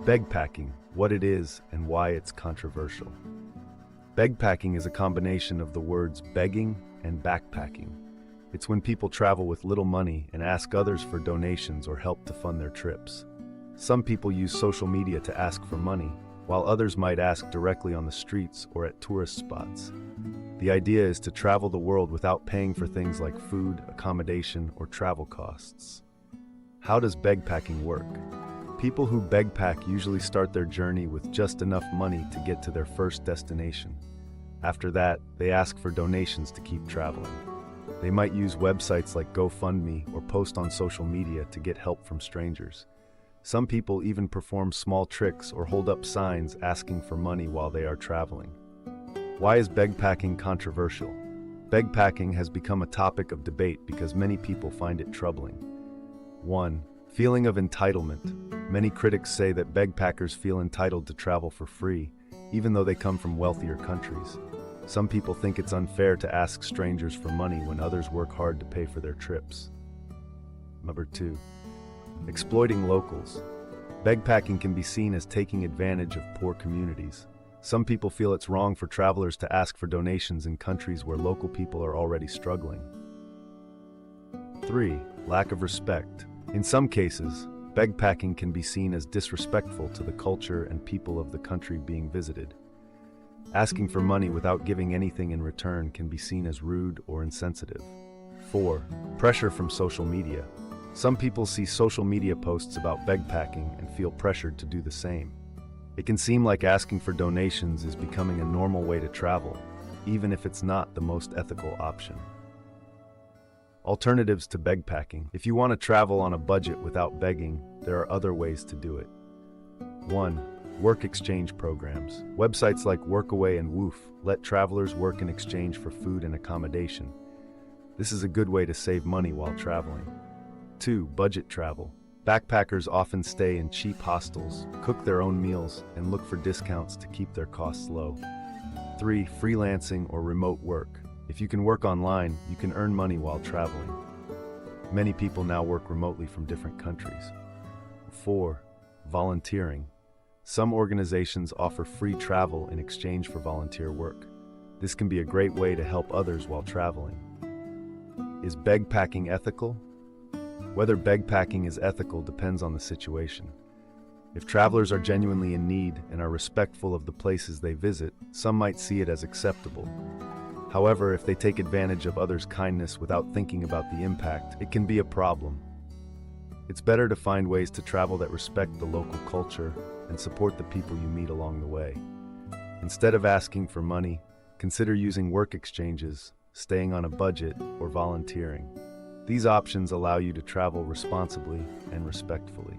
Begpacking, what it is and why it's controversial. Begpacking is a combination of the words begging and backpacking. It's when people travel with little money and ask others for donations or help to fund their trips. Some people use social media to ask for money, while others might ask directly on the streets or at tourist spots. The idea is to travel the world without paying for things like food, accommodation, or travel costs. How does begpacking work? People who begpack usually start their journey with just enough money to get to their first destination. After that, they ask for donations to keep traveling. They might use websites like GoFundMe or post on social media to get help from strangers. Some people even perform small tricks or hold up signs asking for money while they are traveling. Why is begpacking controversial? Begpacking has become a topic of debate because many people find it troubling. 1. Feeling of entitlement. Many critics say that begpackers feel entitled to travel for free, even though they come from wealthier countries. Some people think it's unfair to ask strangers for money when others work hard to pay for their trips. Number 2. Exploiting locals. Begpacking can be seen as taking advantage of poor communities. Some people feel it's wrong for travelers to ask for donations in countries where local people are already struggling. 3. Lack of respect. In some cases, begpacking can be seen as disrespectful to the culture and people of the country being visited. Asking for money without giving anything in return can be seen as rude or insensitive. 4. Pressure from social media. Some people see social media posts about begpacking and feel pressured to do the same. It can seem like asking for donations is becoming a normal way to travel, even if it's not the most ethical option. Alternatives to begpacking. If you want to travel on a budget without begging, there are other ways to do it. 1. Work exchange programs. Websites like Workaway and Woof let travelers work in exchange for food and accommodation. This is a good way to save money while traveling. 2. Budget travel. Backpackers often stay in cheap hostels, cook their own meals, and look for discounts to keep their costs low. 3. Freelancing or remote work. If you can work online, you can earn money while traveling. Many people now work remotely from different countries. 4. Volunteering. Some organizations offer free travel in exchange for volunteer work. This can be a great way to help others while traveling. Is begpacking ethical? Whether begpacking is ethical depends on the situation. If travelers are genuinely in need and are respectful of the places they visit, some might see it as acceptable. However, if they take advantage of others' kindness without thinking about the impact, it can be a problem. It's better to find ways to travel that respect the local culture and support the people you meet along the way. Instead of asking for money, consider using work exchanges, staying on a budget, or volunteering. These options allow you to travel responsibly and respectfully.